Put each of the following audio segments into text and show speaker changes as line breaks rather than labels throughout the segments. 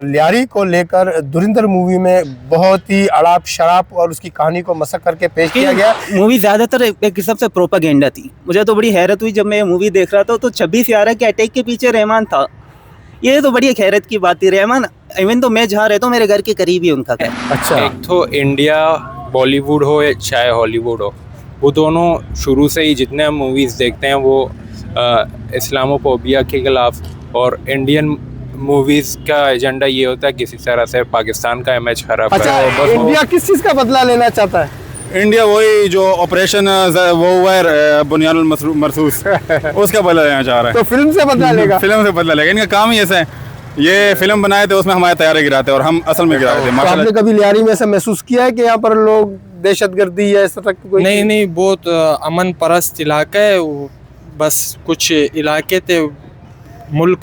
लियारी को लेकर धुरंधर मूवी में बहुत ही अड़ाप शराब और उसकी कहानी को मसक करके पेश किया गया।
मूवी ज्यादातर एक हिसाब से प्रोपागेंडा थी। मुझे तो बड़ी हैरत हुई जब मैं मूवी देख रहा था तो 26/11 के अटैक के पीछे रहमान था। ये तो बड़ी हैरत की बात थी। रहमान इवन तो मैं जहाँ रहता हूँ मेरे घर के करीब ही उनका घर।
अच्छा,
एक तो इंडिया बॉलीवुड हो या चाहे हॉलीवुड हो, वो दोनों शुरू से ही जितने हम मूवीज़ देखते हैं वो इस्लामोफोबिया के खिलाफ, और इंडियन मूवीज़ का एजेंडा ये होता है किसी तरह से पाकिस्तान का इमेज खराब
अच्छा,
करो।
इंडिया किस चीज का बदला लेना चाहता है?
इंडिया वही जो ऑपरेशन वो हुआ है बुनियानुल मरसूस उसका बदला लेना चाह रहा है।
तो फिल्म से बदला लेगा?
फिल्म से बदला लेगा। इनका काम ही ऐसा है, ये फिल्म बनाए थे उसमें हमारे तैयारी गिराते और हम असल में गिराए थे।
तो आपने कभी लियारी में ऐसा महसूस किया है कि यहाँ पर लोग दहशतगर्दी या इस तरह की कोई?
नहीं, बहुत अमन परस्त इलाका है। बस कुछ इलाके थे मुल्क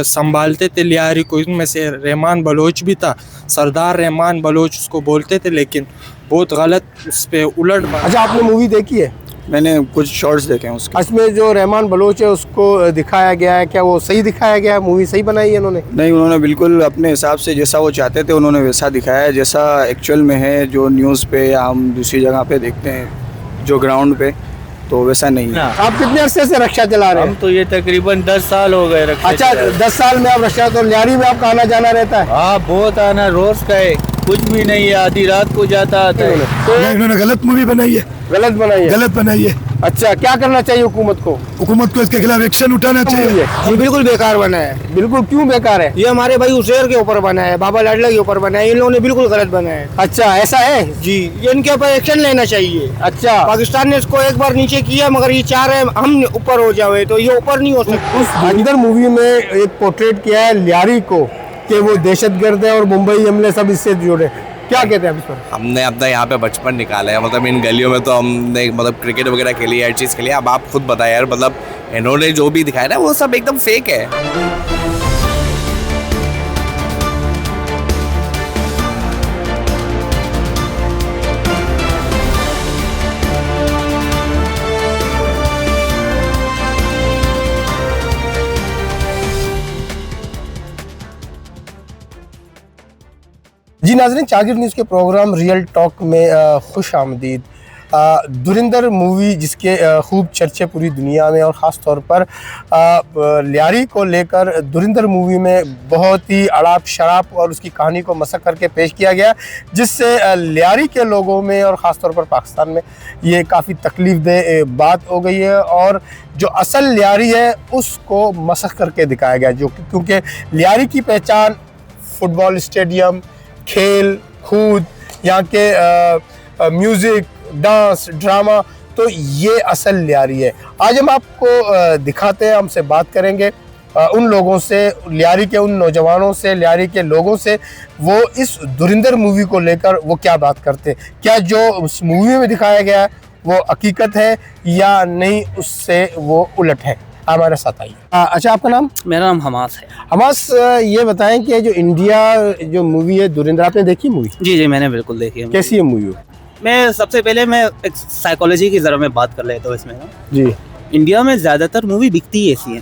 संभालते थे लियारी को, इनमें से रहमान बलोच भी था। सरदार रहमान बलोच उसको बोलते थे, लेकिन बहुत गलत उस पर उलट।
अच्छा, आपने मूवी देखी है?
मैंने कुछ शॉर्ट्स देखे हैं उसके।
इसमें जो रहमान बलोच है उसको दिखाया गया है, क्या वो सही दिखाया गया है? मूवी सही बनाई है इन्होंने?
नहीं, उन्होंने बिल्कुल अपने हिसाब से जैसा वो चाहते थे उन्होंने वैसा दिखाया है, जैसा एक्चुअल में है। जो न्यूज़ पे या हम दूसरी जगह पे देखते हैं जो ग्राउंड पे, तो वैसा नहीं है।
आप कितने अरसे से रक्षा चला रहे हैं?
हम तो ये तकरीबन 10 साल हो गए रक्षा।
अच्छा, 10 साल में आप रक्षा, तो लियारी में आपका आना जाना रहता है?
हाँ, बहुत आना रोज का है, कुछ भी नहीं है, आधी रात को जाता आता है।
तो
इन्होंने गलत मूवी बनाई है,
गलत बनाई है?
गलत बनाई है।
अच्छा, क्या करना चाहिए हुकूमत को?
हुकूमत को इसके खिलाफ एक्शन उठाना चाहिए।
ये बिल्कुल बेकार बना है। बिल्कुल क्यों बेकार है?
ये हमारे भाई हुसैन के ऊपर बना है, बाबा लाडला के ऊपर बना है, इन लोगों ने बिल्कुल गलत बनाया है।
अच्छा, ऐसा है
जी, ये इनके ऊपर एक्शन लेना चाहिए।
अच्छा,
पाकिस्तान ने इसको एक बार नीचे किया, मगर ये चाह रहे हैं हम ऊपर हो जाए, तो ये ऊपर नहीं हो सकता।
उस धुरंधर मूवी में एक पोर्ट्रेट किया है लियारी को कि वो दहशतगर्द है और मुंबई हमले सब इससे जुड़े। क्या कहते हैं आप इस पर?
हमने अपना यहाँ पे बचपन निकाला है, मतलब इन गलियों में तो हमने मतलब क्रिकेट वगैरह खेली है, हर चीज़ खेली है। अब आप खुद बताएं यार, मतलब इन्होंने जो भी दिखाया ना वो सब एकदम फेक है।
जी नाज़रीन, चागिर न्यूज़ के प्रोग्राम रियल टॉक में खुश आमदीद। धुरंधर मूवी जिसके खूब चर्चे पूरी दुनिया में और ख़ास तौर पर लियारी को लेकर धुरंधर मूवी में बहुत ही अड़ाप शराब और उसकी कहानी को मसक करके पेश किया गया, जिससे लियारी के लोगों में और ख़ास तौर पर पाकिस्तान में ये काफ़ी तकलीफ़ दह बात हो गई है। और जो असल लियारी है उसको मसक करके दिखाया गया, जो क्योंकि लियारी की पहचान फुटबॉल स्टेडियम, खेल कूद, यहाँ के म्यूज़िक, डांस, ड्रामा, तो ये असल लियारी है। आज हम आपको दिखाते हैं, हमसे बात करेंगे उन लोगों से, लियारी के उन नौजवानों से, लियारी के लोगों से, वो इस धुरंधर मूवी को लेकर वो क्या बात करते हैं। क्या जो उस मूवी में दिखाया गया है वो हकीकत है या नहीं, उससे वो उलट है। हमारे साथ आइए। अच्छा, आपका नाम?
मेरा नाम हमास है।
हमास, ये बताएं कि जो इंडिया जो मूवी है धुरंधर, आपने देखी मूवी?
जी, मैंने बिल्कुल देखी है।
कैसी है मूवी?
मैं सबसे पहले मैं एक साइकोलॉजी की ज़रा मैं बात कर लेता हूँ इसमें ना।
जी,
इंडिया में ज़्यादातर मूवी बिकती ही ऐसी है।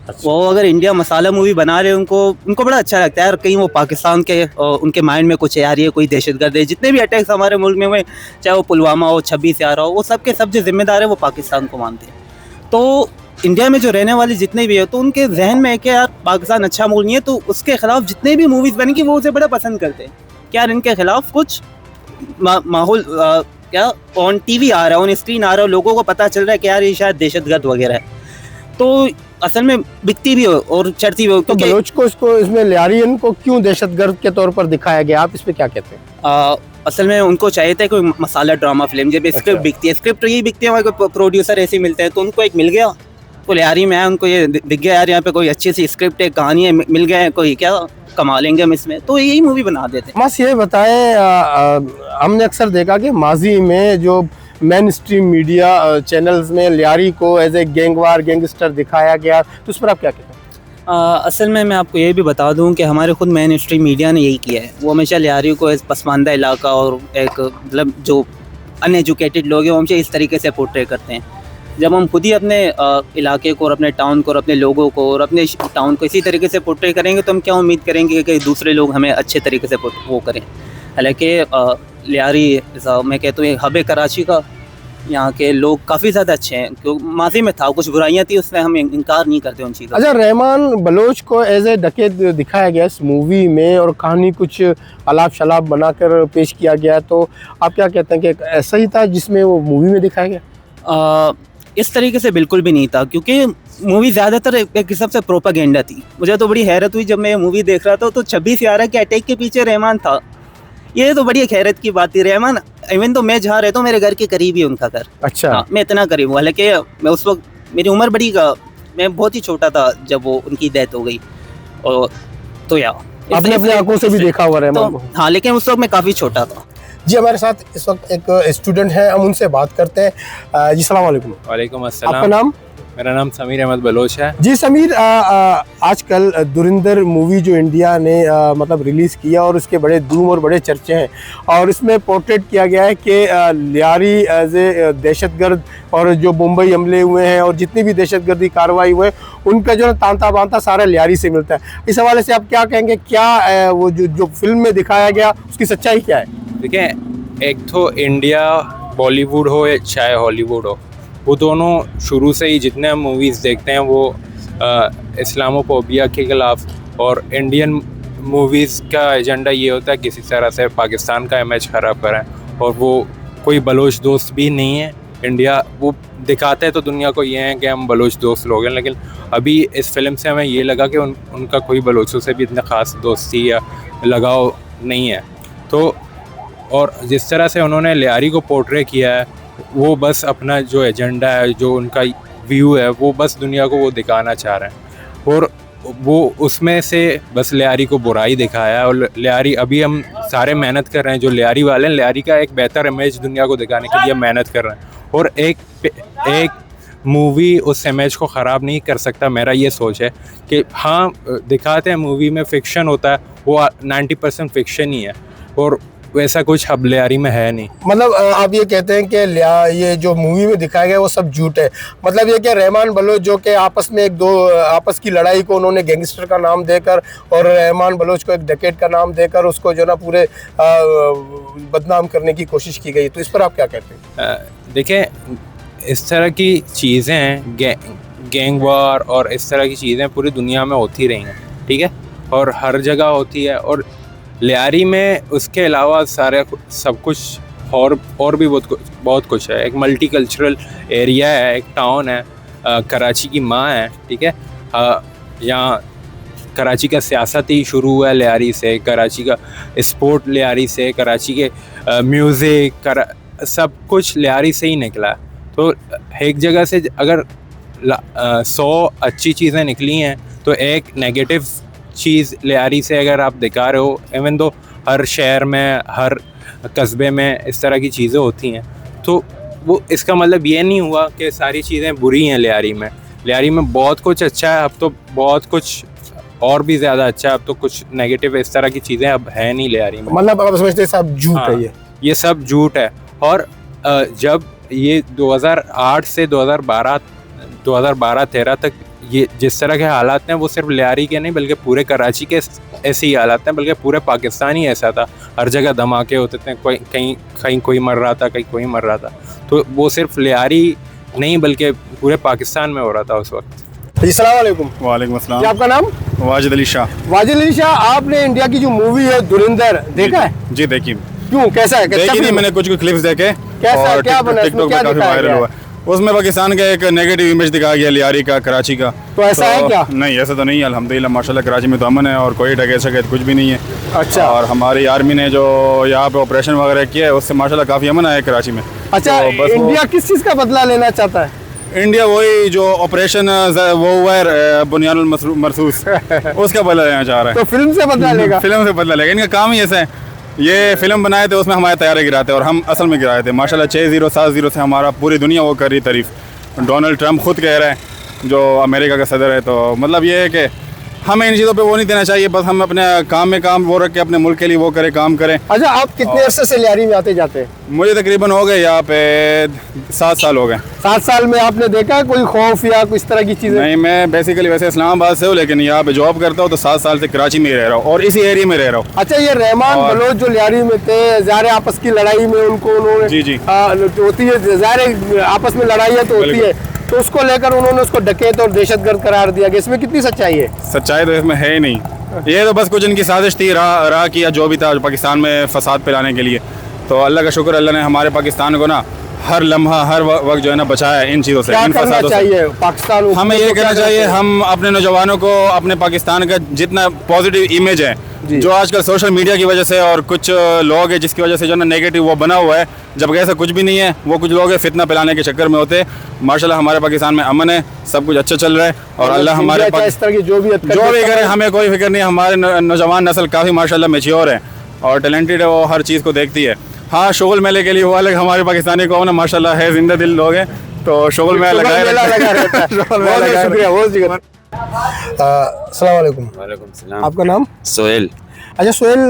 अच्छा।
वो अगर इंडिया मसाला मूवी बना रहे हैं, उनको बड़ा अच्छा लगता है यार, कहीं वो पाकिस्तान के उनके माइंड में कुछ यार ये कोई दहशतगर्द है। जितने भी अटैक्स हमारे मुल्क में हुए, चाहे वो पुलवामा हो, 26/11 हो, वो सब के सब जो जिम्मेदार है वो पाकिस्तान को मानते हैं। तो इंडिया में जो रहने वाले जितने भी है, तो उनके जहन में है कि यार पाकिस्तान अच्छा मुल्क नहीं है, तो उसके खिलाफ जितने भी मूवीज़ बनेंगी वो उसे बड़ा पसंद करते हैं कि यार इनके खिलाफ कुछ माहौल क्या ऑन टीवी आ रहा है, ऑन स्क्रीन आ रहा है, लोगों को पता चल रहा है कि यार ये शायद दहशतगर्द वगैरह है। तो असल में बिकती भी हो और चढ़ती भी हो।
तो बलोच को इसमें लियारियन को क्यों दहशतगर्द के तौर पर दिखाया गया, आप इस पे क्या कहते हैं?
असल में उनको चाहिए था कोई मसाला ड्रामा फिल्म, जब स्क्रिप्ट बिकती है, स्क्रिप्ट यही बिकती है, कोई प्रोड्यूसर ऐसे मिलते हैं, तो उनको एक मिल गया, तो लियारी में आया, उनको ये दिख गया यार यहाँ पे कोई अच्छी सी स्क्रिप्ट है, कहानी है, मिल गया, कोई क्या कमा लेंगे हम इसमें, तो यही मूवी बना देते हैं।
बस ये बताएं, हमने अक्सर देखा कि माजी में जो मेन स्ट्रीम मीडिया चैनल्स में लियारी को एज ए गैंगवार, गैंगस्टर दिखाया गया, तो उस पर आप क्या कहते हैं?
असल में मैं आपको ये भी बता दूं कि हमारे खुद मेन स्ट्रीम मीडिया ने यही किया है। वो हमेशा लियारी को एज पसमानदा इलाका और एक मतलब जो अनएजुकेटेड लोग हैं वो हमेशा इस तरीके से पोर्ट्रे करते हैं। जब हम खुद ही अपने इलाके को और अपने टाउन को और अपने लोगों को और अपने टाउन को इसी तरीके से पोर्ट्रे करेंगे तो हम क्या उम्मीद करेंगे कि दूसरे लोग हमें अच्छे तरीके से वो करें। हालांकि लियारी मैं कहता हूँ हब है कराची का, यहाँ के लोग काफ़ी ज़्यादा अच्छे हैं। क्योंकि माजी में था कुछ बुराइयाँ थी, उसमें हम इनकार नहीं करते उन चीज़ों।
अच्छा, रहमान बलोच को एज ए डकैत दिखाया गया इस मूवी में और कहानी कुछ अलाप शलाप बनाकर पेश किया गया, तो आप क्या कहते हैं कि ऐसा ही था जिसमें वो मूवी में दिखाया गया?
इस तरीके से बिल्कुल भी नहीं था, क्योंकि मूवी ज़्यादातर एक हिसाब से प्रोपागेंडा थी। मुझे तो बड़ी हैरत हुई जब मैं ये मूवी देख रहा था तो 26/11 के अटैक के पीछे रहमान था। ये तो बड़ी हैरत की बात थी। रहमान इवन तो मैं जहाँ रहता हूँ मेरे घर के करीब ही उनका घर।
अच्छा।
हाँ, मैं इतना करीब हूँ। हालांकि मैं उस वक्त मेरी उम्र मैं बहुत ही छोटा था जब वो उनकी डेथ हो गई। और तो
आपने अपनी आंखों से भी देखा हुआ रहमान को?
हाँ, लेकिन उस वक्त मैं काफ़ी छोटा था।
जी, हमारे साथ इस वक्त एक स्टूडेंट है, हम उनसे बात करते हैं। जी सलाम वालेकुम।
वालेकुम अस्सलाम।
आपका नाम?
मेरा नाम समीर अहमद बलोच है।
जी समीर, आजकल धुरंधर मूवी जो इंडिया ने मतलब रिलीज़ किया और उसके बड़े धूम और बड़े चर्चे हैं और इसमें पोर्ट्रेट किया गया है कि लियारी एज ए दहशतगर्द और जो मुंबई हमले हुए हैं और जितनी भी दहशतगर्दी कार्रवाई हुए उनका जो तांता बांता सारा लियारी से मिलता है। इस हवाले से आप क्या कहेंगे, क्या वो जो फिल्म में दिखाया गया उसकी सच्चाई क्या है?
देखिए, एक तो इंडिया बॉलीवुड हो या चाहे हॉलीवुड हो, वो दोनों शुरू से ही जितने हम मूवीज़ देखते हैं वो इस्लामोफोबिया के ख़िलाफ़, और इंडियन मूवीज़ का एजेंडा ये होता है किसी तरह से पाकिस्तान का इमेज ख़राब करें। और वो कोई बलोच दोस्त भी नहीं है इंडिया, वो दिखाते हैं तो दुनिया को ये है कि हम बलोच दोस्त लोग हैं, लेकिन अभी इस फिल्म से हमें ये लगा कि उनका कोई बलोचों से भी इतना ख़ास दोस्ती या लगाव नहीं है। तो और जिस तरह से उन्होंने लियारी को पोर्ट्रे किया है, वो बस अपना जो एजेंडा है, जो उनका व्यू है, वो बस दुनिया को वो दिखाना चाह रहे हैं और वो उसमें से बस लियारी को बुराई दिखाया है। और लियारी, अभी हम सारे मेहनत कर रहे हैं, जो लियारी वाले हैं, लियारी का एक बेहतर इमेज दुनिया को दिखाने के लिए मेहनत कर रहे हैं और एक मूवी उस इमेज को ख़राब नहीं कर सकता। मेरा ये सोच है कि हाँ, दिखाते हैं मूवी में फ़िक्शन होता है, वो 90% फ़िक्शन ही है और वैसा कुछ अब लियारी में है नहीं।
मतलब आप ये कहते हैं कि ये जो मूवी में दिखाया गया वो सब झूठ है? मतलब ये क्या रहमान बलोच जो कि आपस में आपस की लड़ाई को उन्होंने गैंगस्टर का नाम देकर और रहमान बलोच को एक डकैत का नाम देकर उसको जो ना पूरे बदनाम करने की कोशिश की गई, तो इस पर आप क्या कहते हैं?
देखें, इस तरह की चीज़ें हैं, गैंग वार और इस तरह की चीज़ें पूरी दुनिया में होती रही हैं, ठीक है, और हर जगह होती है। और लियारी में उसके अलावा सब कुछ और भी बहुत कुछ है। एक मल्टी कल्चरल एरिया है, एक टाउन है, कराची की माँ है, ठीक है। यहाँ कराची का सियासत ही शुरू हुआ है लियारी से, कराची का स्पोर्ट लियारी से, कराची के म्यूज़िक सब कुछ लियारी से ही निकला है। तो एक जगह से अगर 100 अच्छी चीज़ें निकली हैं तो एक नेगेटिव चीज़ लियारी से अगर आप दिखा रहे हो, इवन दो हर शहर में, हर कस्बे में इस तरह की चीज़ें होती हैं, तो वो इसका मतलब ये नहीं हुआ कि सारी चीज़ें बुरी हैं लियारी में। लियारी में बहुत कुछ अच्छा है, अब तो बहुत कुछ और भी ज़्यादा अच्छा है, अब तो कुछ नेगेटिव इस तरह की चीज़ें अब है नहीं लियारी में।
मतलब आप समझते हैं सब झूठ है?
ये सब झूठ है। और जब ये 2008 से 2012-13 तक ये जिस तरह के हालात हैं वो सिर्फ लियारी के नहीं बल्कि पूरे कराची के ऐसे ही हालात हैं, बल्कि पूरे पाकिस्तान ही ऐसा था। हर जगह धमाके होते थे, कहीं कोई मर रहा था, कहीं कोई मर रहा था। तो वो सिर्फ लियारी नहीं बल्कि पूरे पाकिस्तान में हो रहा था उस वक्त।
जी सलाम वालेकुम।
वालेकुम अस्सलाम।
आपका नाम?
वाजिद अली शाह।
वाजिद अली शाह, आपने इंडिया की जो मूवी है धुरंधर देखा है?
जी देखी।
क्यों, कैसा है?
देखी नहीं, मैंने कुछ क्लिप्स देखे
और
टिकटॉक पे काफी वायरल हुआ। उसमें पाकिस्तान का एक नेगेटिव इमेज दिखाया गया लियारी का, कराची का।
तो ऐसा है क्या?
नहीं, ऐसा तो नहीं है अल्हम्दुलिल्लाह, माशाल्लाह कराची में तो अमन है और कोई डकैत शकैत कुछ भी नहीं है।
अच्छा।
और हमारी आर्मी ने जो यहाँ पे ऑपरेशन वगैरह किया है उससे माशाल्लाह काफ़ी अमन आया कराची में।
अच्छा,
तो
इंडिया किस चीज़ का बदला लेना चाहता है?
इंडिया वही जो ऑपरेशन वो हुआ है बुनियानुल मरसूस उसका बदला लेना चाह रहा है।
तो फिल्म से बदला लेगा?
फिल्म से बदला लेगा, इनका काम ही ऐसा है। ये फिल्म बनाए थे, उसमें हमारे तैयारी गिराते और हम असल में गिराए थे। माशाल्लाह 6-0 से हमारा पूरी दुनिया वो कर रही तारीफ। डोनाल्ड ट्रंप खुद कह रहा है, जो अमेरिका का सदर है, तो मतलब ये है कि हमें इन चीज़ों पे वो नहीं देना चाहिए, बस हम अपने काम में काम वो रख के अपने मुल्क के लिए वो करें, काम करें।
अच्छा, आप कितने अरसे से लियारी में आते जाते हैं?
मुझे तकरीबन हो गए यहाँ पे 7 साल हो गए।
7 साल में आपने देखा कोई खौफ या कुछ तरह की चीजें?
नहीं, मैं बेसिकली वैसे इस्लामाबाद से हूँ, लेकिन यहाँ पे जॉब करता हूँ, तो 7 साल से कराची में ही रह रहा हूँ और इसी एरिया में रह रहा हूँ।
अच्छा, ये रहमान बलोच जो लियारी में थे, ज़ाहिर आपस की लड़ाई में उनको उन्होंने
जी
होती है, ज़ाहिर आपस में लड़ाइयाँ तो होती है, तो उसको लेकर उन्होंने उसको डकैत और दहशतगर्द करार दिया कि इसमें कितनी सच्चाई है?
सच्चाई तो इसमें है ही नहीं, ये तो बस कुछ इनकी साजिश थी, राह की या जो भी था पाकिस्तान में फसाद फैलाने के लिए। तो अल्लाह का शुक्र, अल्लाह ने हमारे पाकिस्तान को ना हर लम्हा हर वक्त जो है ना बचाया इन चीज़ों से, इन फसादों से।
पाकिस्तान
हमें ये कहना चाहिए, हम अपने नौजवानों को अपने पाकिस्तान का जितना पॉजिटिव इमेज है, जो आजकल सोशल मीडिया की वजह से और कुछ लोग हैं जिसकी वजह से जो ना नेगेटिव वो बना हुआ है, जबकि ऐसा कुछ भी नहीं है। वो कुछ लोग हैं फितना फैलाने के चक्कर में होते। माशाल्लाह हमारे पाकिस्तान में अमन है, सब कुछ अच्छा चल रहा है और अल्लाह हमारे
इस तरह की जो भी
करे, हमें कोई फिक्र नहीं। हमारे नौजवान नस्ल काफ़ी माशाल्लाह मैच्योर है और टैलेंटेड है, वो हर चीज़ को देखती है। हाँ, शोगल मेले के लिए वो अलग हमारे पाकिस्तानी कौम ना माशाल्लाह है, जिंदा दिल लोग हैं, तो शोगल मेला लगा रहता है।
शुक्रिया, बहुत शुक्रिया। अस्सलाम वालेकुम।
वालेकुम सलाम।
आपका नाम?
सोहेल।
अच्छा सोहेल,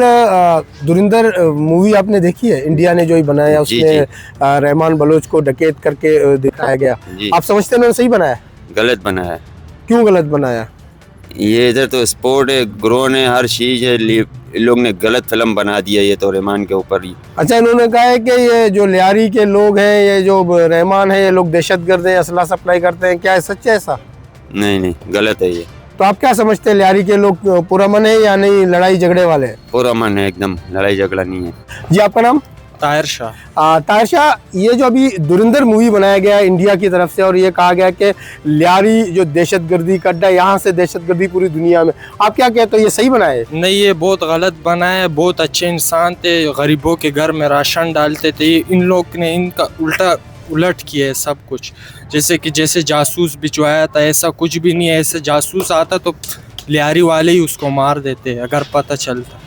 धुरंधर मूवी आपने देखी है? इंडिया ने जो ही बनाया, उसमें रहमान बलोच को डकैत करके दिखाया गया। आप समझते हैं उन्होंने सही बनाया?
गलत बनाया।
क्यों गलत बनाया?
ये इधर तो स्पोर्ट है, ग्रोन है, हर चीज़ है, लोग ने गलत फिल्म बना दिया ये तो रहमान के ऊपर ही।
अच्छा, इन्होंने कहा है कि ये जो लियारी के लोग हैं, ये जो रहमान है, ये लोग दहशतगर्द हैं, असला सप्लाई करते हैं। क्या है, सच है ऐसा?
नहीं, गलत है ये।
तो आप क्या समझते हैं, लियारी के लोग पुरअमन है या नहीं, लड़ाई झगड़े वाले?
पुरअमन है एकदम, लड़ाई झगड़ा नहीं है।
जी, आपका नाम?
ताहिर शाह।
ताहिर शाह, ये जो अभी धुरंधर मूवी बनाया गया इंडिया की तरफ से और ये कहा गया कि लियारी जो दहशतगर्दी का अड्डा, यहाँ से दहशतगर्दी पूरी दुनिया में, आप क्या कहते हो, ये सही बनाया है?
नहीं, ये बहुत गलत बना है। बहुत अच्छे इंसान थे, गरीबों के घर में राशन डालते थे। इन लोग ने इनका उलट किया है सब कुछ। जैसे जासूस भिजवाया था, ऐसा कुछ भी नहीं है। ऐसे जासूस आता तो लियारी वाले ही उसको मार देते अगर पता चलता।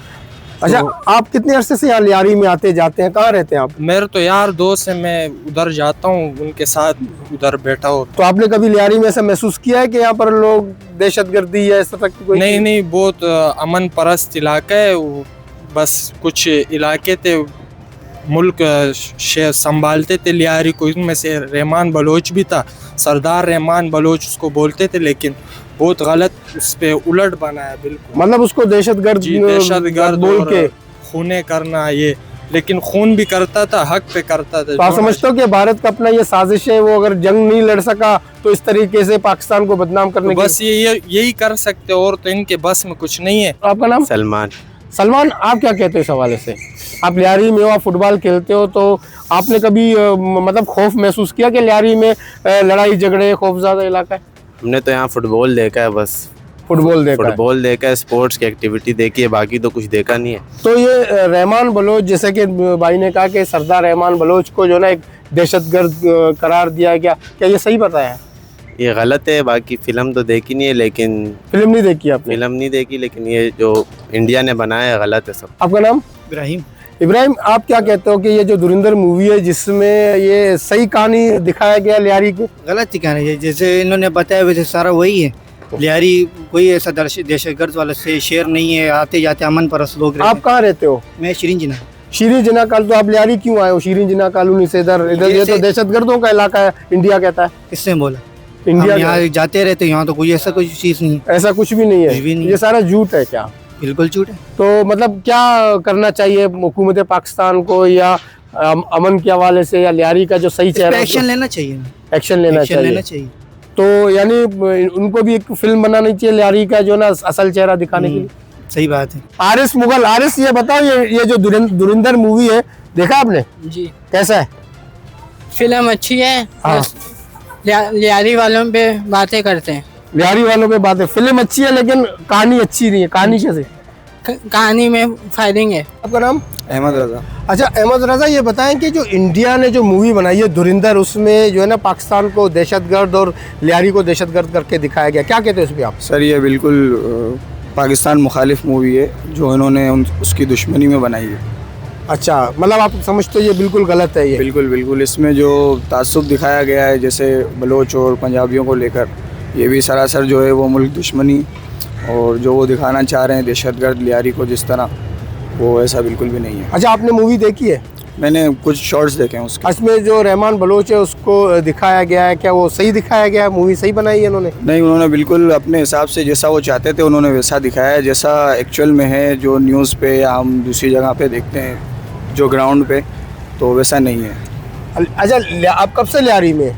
अच्छा, आप कितने अरसे से यहाँ लियारी में आते जाते हैं? कहाँ रहते हैं आप?
मेरे तो यार दोस्त है, मैं उधर जाता हूँ, उनके साथ उधर बैठा हो।
तो आपने कभी लियारी में ऐसा महसूस किया है कि यहाँ पर लोग दहशतगर्दी या इस तरह की कोई?
नहीं, बहुत अमन परस्त इलाका है। बस कुछ इलाके थे, मुल्क संभालते थे लियारी को। इनमें से रहमान बलोच भी था, सरदार रहमान बलोच उसको बोलते थे, लेकिन बहुत गलत उस पे उलट बना है बिल्कुल।
मतलब उसको दहशतगर्द
बोल के खूने करना ये, लेकिन खून भी करता था, हक पे करता था।
तो आप समझते हो कि भारत का अपना ये साजिश है, वो अगर जंग नहीं लड़ सका तो इस तरीके से पाकिस्तान को बदनाम करने
बस यही कर सकते, और तो इनके बस में कुछ नहीं है।
आपका नाम?
सलमान।
सलमान, आप क्या कहते हो इस हवाले से? आप लियारी में हो, आप फुटबॉल खेलते हो, तो आपने कभी मतलब खौफ महसूस किया कि लियारी में लड़ाई झगड़े खौफज़दा इलाका है?
हमने तो यहाँ फुटबॉल देखा है, बस
फुटबॉल
देखा है, स्पोर्ट्स की एक्टिविटी देखी है, बाकी तो कुछ देखा नहीं है।
तो ये रहमान बलोच, जैसे कि भाई ने कहा कि सरदार रहमान बलोच को जो ना एक दहशतगर्द करार दिया गया, क्या ये सही बताया?
ये गलत है। बाकी फिल्म तो देखी नहीं है, लेकिन
फिल्म नहीं देखी आपने?
फिल्म नहीं देखी, लेकिन ये जो इंडिया ने बनाया है गलत है सब।
आपका नाम?
इब्राहिम।
इब्राहिम, आप क्या कहते हो कि ये जो धुरंधर मूवी है, जिसमें ये सही कहानी दिखाया गया लियारी की?
गलत ही कहानी है, जैसे इन्होंने बताया वैसे सारा वही है। लियारी कोई ऐसा दहशतगर्द वाला से शेर नहीं है, आते जाते अमन परस्त लोग रहते।
आप कहाँ रहते हो?
मैं शीरीन जिना।
शीरीन जिना काल, तो आप लियारी क्यों आए हो? शीरीन जिना कॉलोनी से इधर ये तो दहशतगर्दों का इलाका है, इंडिया कहता है।
किसने बोला?
इंडिया
यहाँ जाते रहते, यहाँ तो कोई ऐसा कोई चीज़ नहीं है।
ऐसा कुछ भी नहीं है, ये सारा झूठ है क्या?
बिल्कुल झूठ है।
तो मतलब क्या करना चाहिए हुकूमत पाकिस्तान को, या अमन के हवाले से, या लियारी का जो सही चेहरा,
एक्शन लेना चाहिए?
एक्शन लेना चाहिए। तो यानी उनको भी एक फिल्म बनानी चाहिए लियारी का जो ना असल चेहरा दिखाने के लिए।
सही बात है।
आरिस मुगल, आरिस ये बताओ, ये जो धुरंधर मूवी है, देखा आपने?
जी।
कैसा है?
फिल्म अच्छी है।
हाँ।
लियारी वालों पे बातें करते हैं।
लियारी वालों पे बातें, फिल्म अच्छी है लेकिन कहानी अच्छी नहीं है। कहानी कैसे?
कहानी में फायरिंग है।
आपका नाम?
अहमद रजा।
अच्छा अहमद रजा, ये बताएं कि जो इंडिया ने जो मूवी बनाई है धुरंधर, उसमें जो है ना पाकिस्तान को दहशतगर्द और लियारी को दहशतगर्द करके दिखाया गया, क्या कहते हैं इस पर आप?
सर ये बिल्कुल पाकिस्तान मुखालिफ मूवी है जो इन्होंने उसकी दुश्मनी में बनाई है।
अच्छा, मतलब आप समझते हो ये बिल्कुल गलत है? ये
बिल्कुल इसमें जो तासुब दिखाया गया है, जैसे बलोच और पंजाबियों को लेकर, ये भी सरासर जो है वो मुल्क दुश्मनी और जो वो दिखाना चाह रहे हैं दहशतगर्द लियारी को जिस तरह, वो ऐसा बिल्कुल भी नहीं है।
अच्छा, आपने मूवी देखी है?
मैंने कुछ शॉर्ट्स देखे हैं उसके।
इसमें जो रहमान बलोच है उसको दिखाया गया है, क्या वो सही दिखाया गया है? मूवी सही बनाई है इन्होंने?
नहीं, उन्होंने बिल्कुल अपने हिसाब से जैसा वो चाहते थे उन्होंने वैसा दिखाया है, जैसा एक्चुअल में है, जो न्यूज़ पे या हम दूसरी जगह पे देखते हैं जो ग्राउंड पे, तो वैसा नहीं है।
अच्छा, आप कब से लियारी में?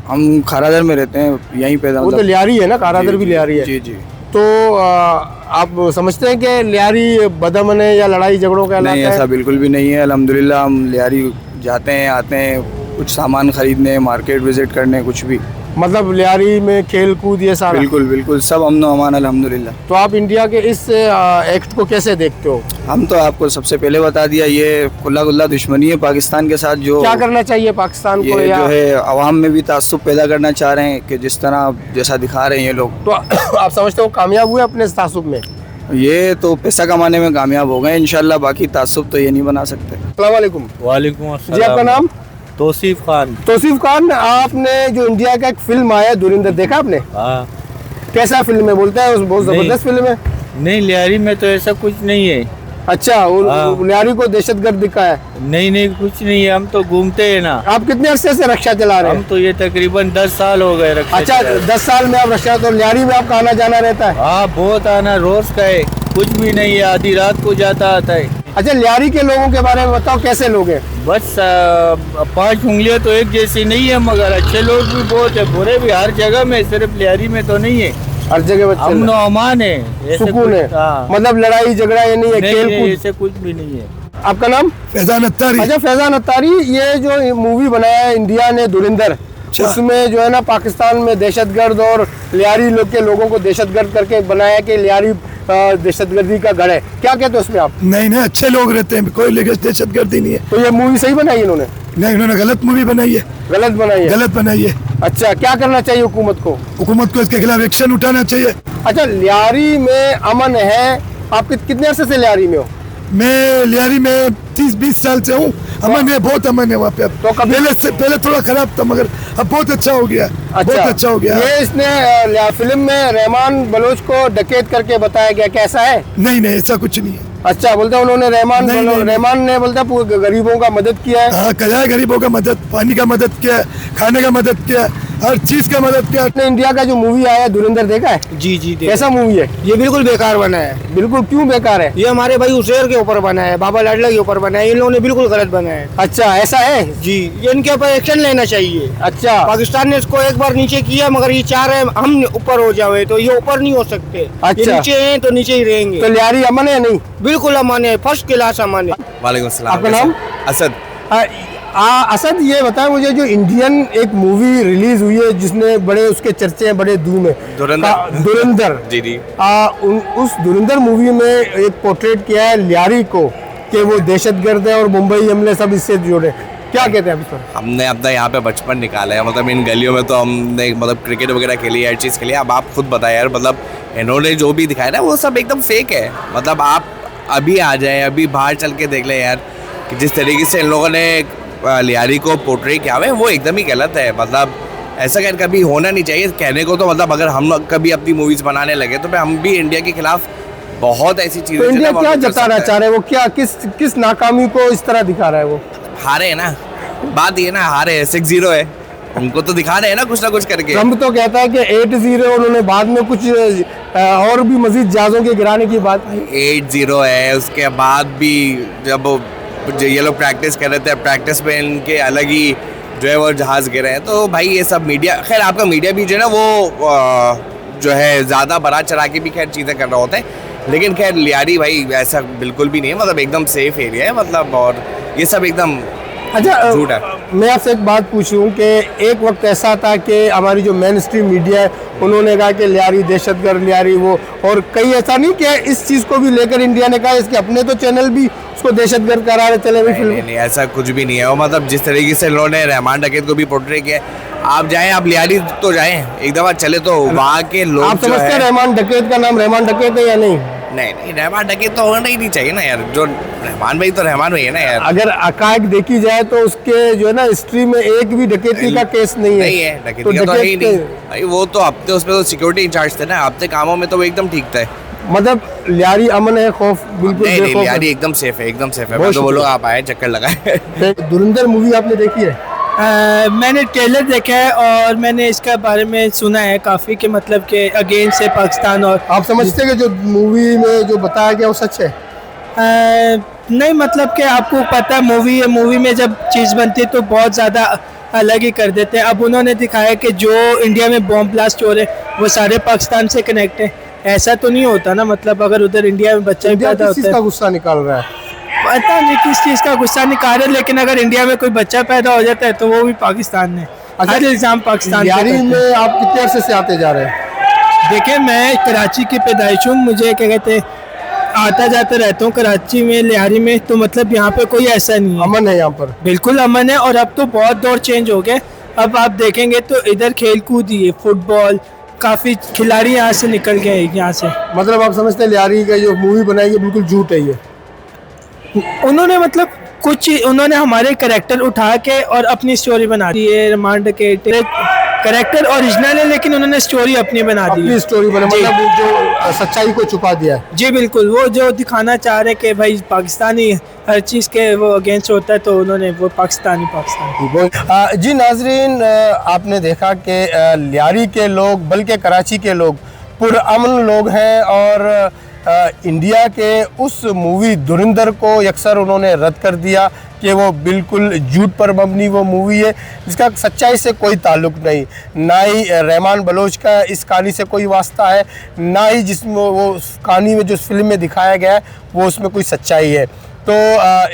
हम खारादर में रहते हैं, यहीं पे।
वो तो लियारी है ना, खारादर भी लियारी है।
जी जी।
तो आप समझते हैं कि लियारी बदअमन है या लड़ाई झगड़ों का इलाका
नहीं,
है?
ऐसा बिल्कुल भी नहीं है। अल्हम्दुलिल्लाह हम लियारी जाते हैं, आते हैं कुछ सामान खरीदने, मार्केट विजिट करने, कुछ भी।
मतलब लियारी में खेल कूद ये सारा?
बिल्कुल बिल्कुल, सब अमन अमान अल्हम्दुलिल्लाह।
तो आप इंडिया के इस एक्ट को कैसे देखते हो?
हम तो आपको सबसे पहले बता दिया, ये खुला खुला दुश्मनी है पाकिस्तान के साथ। जो
क्या करना चाहिए पाकिस्तान को?
ये जो है अवाम में भी तासुब पैदा करना चाह रहे हैं कि जिस तरह जैसा दिखा रहे हैं ये लोग।
तो आप समझते हो कामयाब हुए अपने तासुब में?
ये तो पैसा कमाने में कामयाब हो गए इंशाल्लाह, बाकी तासुब तो ये नहीं बना सकते।
अस्सलाम वालेकुम।
वालेकुम अस्सलाम।
जी, आपका नाम?
तौसीफ खान।
तौसीफ खान, आपने जो इंडिया का एक फिल्म आया धुरंधर, देखा आपने?
हाँ।
कैसा फिल्म है? बोलता है बहुत जबरदस्त फिल्म है।
नहीं, लियारी में तो ऐसा कुछ नहीं है।
अच्छा, लियारी को दहशतगर्द दिखा है?
नहीं, कुछ नहीं है, हम तो घूमते हैं ना।
आप कितने अरसे से रक्षा चला रहे हैं?
हम तो ये तकरीबन 10 साल हो गए रक्षा।
अच्छा, 10 साल में आप रक्षा, तो लियारी में आपका आना जाना रहता है?
हाँ, बहुत आना रोज का है, कुछ भी नहीं है, आधी रात को जाता आता है।
अच्छा, लियारी के लोगों के बारे में बताओ, कैसे लोग हैं?
बस 5 उंगलियां तो एक जैसी नहीं है, मगर अच्छे लोग भी बहुत है, बुरे भी हर जगह में, सिर्फ लियारी में तो नहीं है,
हर जगह
अमन अमान है,
सुकून है। मतलब लड़ाई झगड़ा ये नहीं है, खेल कूद
ऐसे कुछ भी नहीं है।
आपका नाम?
फैजान अत्तारी।
अच्छा, फैजान अत्तारी, ये जो मूवी बनाया है इंडिया ने धुरंधर, उसमें जो है ना पाकिस्तान में दहशतगर्द और लियारी लोग के लोगों को दहशतगर्द करके बनाया कि लियारी दहशतगर्दी का गढ़ है, क्या कहते हो उसमें आप?
नहीं, अच्छे लोग रहते हैं, कोई लेकर दहशतगर्दी नहीं है।
तो ये मूवी सही बनाई इन्होंने?
नहीं, इन्होंने गलत मूवी बनाई है।
गलत बनाई है?
गलत बनाई है।
अच्छा, क्या करना चाहिए हुकूमत को?
हुकूमत को इसके खिलाफ एक्शन उठाना चाहिए।
अच्छा, लियारी में अमन है। आप कितने अरसे से लियारी में हो?
मैं लियारी में 30-20 साल से हूँ। अमन है, बहुत अमन है वहाँ पे।
तो कभी
पहले थोड़ा खराब था, मगर अब बहुत अच्छा हो गया। बहुत अच्छा हो गया।
ये इसने फिल्म में रहमान बलोच को डकैत करके बताया गया, कैसा है?
नहीं, ऐसा कुछ नहीं है।
अच्छा, बोलते हैं उन्होंने रहमान ने बोलता है गरीबों का मदद किया है।
हाँ, किया है, गरीबों का मदद, पानी का मदद किया, खाने का मदद किया, हर चीज का मदद किया।
आपने इंडिया का जो मूवी आया है धुरंधर देखा है?
जी,
कैसा मूवी है?
ये बिल्कुल बेकार बना है।
बिल्कुल क्यों बेकार है?
ये हमारे भाई उसेर के ऊपर बना है, बाबा लाडला के ऊपर बना है, इन लोगों ने बिल्कुल गलत बनाया है।
अच्छा, ऐसा है
जी, ये इनके ऊपर एक्शन लेना चाहिए।
अच्छा,
पाकिस्तान ने इसको एक बार नीचे किया, मगर ये चाह रहे हैं हम ऊपर हो जाए, तो ये ऊपर नहीं हो सकते।
अच्छा,
ये नीचे हैं तो नीचे ही रहेंगे।
तो लियारी अमन है? नहीं,
बिल्कुल अमन है, फर्स्ट क्लास अमन है।
वालेकुम सलाम।
आपका नाम?
असद।
असद, ये बताएं मुझे, जो इंडियन एक मूवी रिलीज हुई है जिसने बड़े उसके चर्चे हैं, बड़े धूम है, धुरंधर।
जी।
उस धुरंधर मूवी में एक पोर्ट्रेट किया है लियारी को कि वो दहशतगर्द है और मुंबई हमले सब इससे जुड़े। क्या कहते हैं आप इस पर?
हमने अपना यहाँ पे बचपन निकाला है, मतलब इन गलियों में तो हमने मतलब क्रिकेट वगैरह खेली, हर चीज़ खेली। अब आप खुद बताएं यार, मतलब इन्होंने जो भी दिखाया ना वो सब एकदम फेक है। मतलब आप अभी आ जाए, अभी बाहर चल के देख लें यार कि जिस तरीके से इन लोगों ने लियारी को पोर्ट्रे किया हुआ है वो एकदम ही गलत है। मतलब ऐसा खैर कभी होना नहीं चाहिए कहने को। तो मतलब अगर हम कभी अपनी मूवीज़ बनाने लगे तो हम भी इंडिया के खिलाफ बहुत ऐसी चीज़ें।
तो इंडिया क्या जताना चाह रहे हैं? वो क्या किस नाकामी को इस तरह दिखा रहा है? वो
हारे है ना, बात ये ना, हारे है, 6-0 है, उनको तो दिखा रहे हैं ना कुछ करके।
ट्रम्प तो कहता है कि 8-0, उन्होंने बाद में कुछ और भी मजीद जहाज़ों के गिराने की बात की।
8-0 है, उसके बाद भी जब ये लोग प्रैक्टिस कर रहे थे, प्रैक्टिस में इनके अलग ही जो है वो जहाज़ गिरे हैं। तो भाई ये सब मीडिया, खैर आपका मीडिया भी जो है ना वो जो है ज़्यादा बड़ा चढ़ा के भी खैर चीज़ें कर रहा होता है। लेकिन खैर लियारी भाई ऐसा बिल्कुल भी नहीं है, मतलब एकदम सेफ एरिया है, मतलब और ये सब एकदम
अच्छा,
झूठ है।
मैं आपसे एक बात पूछूं कि एक वक्त ऐसा था कि हमारी जो मेन स्ट्रीम मीडिया है उन्होंने कहा कि लियारी दहशतगर्द, लियारी वो, और कई ऐसा नहीं कि इस चीज़ को भी लेकर इंडिया ने कहा, इसके अपने तो चैनल भी उसको दहशतगर्द करा रहे चले हुए फिल्म।
नहीं, ऐसा कुछ भी नहीं है। वो मतलब जिस तरीके से इन्होंने रहमान डकैत को भी पोर्ट्रे किया, आप जाएं, आप लियारी तो जाएं एक दफ़ा, चले तो वहाँ के लोग।
आप समझते हैं रहमान डकैत का नाम रहमान डकैत है या नहीं?
नहीं रहमान डकैत तो होना ही नहीं चाहिए ना यार। जो रहमान भाई तो रहमान भाई है ना यार।
अगर हकायक देखी जाए तो उसके जो है ना हिस्ट्री में एक भी डकैती का केस नहीं है।
नहीं है डकैती का तो है ही नहीं भाई। वो तो हफ्ते उसमें तो सिक्योरिटी इंचार्ज थे ना, हफ्ते कामों में तो वो एकदम ठीक था।
मतलब लियारी अमन है, खौफ बिल्कुल
नहीं
बेखौफ है।
लियारी एकदम सेफ है, एकदम सेफ है।
बहुत
मैं तो बोलो
शुक्रिया।
आप आए चक्कर लगाए।
धुरंधर मूवी आपने देखी है?
मैंने ट्रेलर देखा है और मैंने इसके बारे में सुना है काफ़ी कि मतलब कि अगेंस्ट है पाकिस्तान। और
आप समझते हैं कि जो मूवी में जो बताया गया वो सच है?
नहीं, मतलब कि आपको पता है मूवी है, मूवी में जब चीज़ बनती है तो बहुत ज़्यादा अलग ही कर देते हैं। अब उन्होंने दिखाया कि जो इंडिया में बॉम्ब ब्लास्ट हो रहे वो सारे पाकिस्तान से कनेक्ट है। ऐसा तो नहीं होता ना, मतलब अगर उधर इंडिया में बच्चा
इंडिया
पैदा
किस चीज़
होता
का
है,
गुस्सा निकाल रहा है?
पता नहीं किस चीज़ का गुस्सा निकाले, लेकिन अगर इंडिया में कोई बच्चा पैदा हो जाता है तो वो भी पाकिस्तान में। हर इल्ज़ाम पाकिस्तान पे
लियारी
करते हैं।
में आप कितने अरसे से आते जा रहे हैं?
देखिए, मैं कराची की पैदाइश हूँ, मुझे क्या कहते हैं आता जाता रहता हूँ कराची में, लियारी में, तो मतलब यहाँ पे कोई ऐसा नहीं है,
अमन है यहाँ पर?
बिल्कुल अमन है। और अब तो बहुत दौर चेंज हो गए। अब आप देखेंगे तो इधर खेल कूद ही है, फुटबॉल, काफ़ी खिलाड़ी यहाँ से निकल गए यहाँ से।
मतलब आप समझते हैं लियारी का जो मूवी बनाई है बिल्कुल झूठ है ये?
उन्होंने मतलब कुछ उन्होंने हमारे कैरेक्टर उठा के और अपनी स्टोरी बना दी है। रिमांड के कैरेक्टर ओरिजिनल है लेकिन उन्होंने स्टोरी अपनी बना दी है।
अपनी स्टोरी बना,
जी।
मतलब जो सच्चाई को छुपा दिया है।
जी बिल्कुल, वो जो दिखाना चाह रहे कि भाई पाकिस्तानी हर चीज़ के वो अगेंस्ट होता है, तो उन्होंने वो पाकिस्तान।
जी नाजरीन, आपने देखा कि लियारी के लोग बल्कि कराची के लोग पुरअमन लोग हैं और इंडिया के उस मूवी धुरंधर को अक्सर उन्होंने रद्द कर दिया कि वो बिल्कुल झूठ पर मबनी वो मूवी है जिसका सच्चाई से कोई ताल्लुक़ नहीं। ना ही रहमान बलोच का इस कहानी से कोई वास्ता है, ना ही जिसमें वो कहानी में जो फिल्म में दिखाया गया है वो उसमें कोई सच्चाई है। तो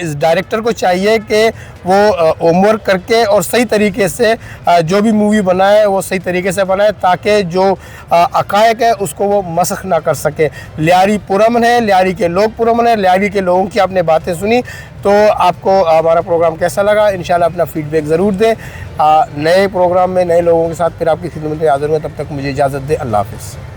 इस डायरेक्टर को चाहिए कि वो होमवर्क करके और सही तरीके से जो भी मूवी बनाए वो सही तरीके से बनाए ताकि जो हक़ाइक़ है उसको वो मसख़ ना कर सके। लियारी पुरअमन है, लियारी के लोग पुरअमन है, लियारी के लोगों की आपने बातें सुनी। तो आपको हमारा प्रोग्राम कैसा लगा इंशाल्लाह अपना फ़ीडबैक ज़रूर दें। नए प्रोग्राम में नए लोगों के साथ फिर आपकी खिदमत में हाज़िर हूँ, तब तक मुझे इजाज़त दें। अल्लाह हाफ़िज़।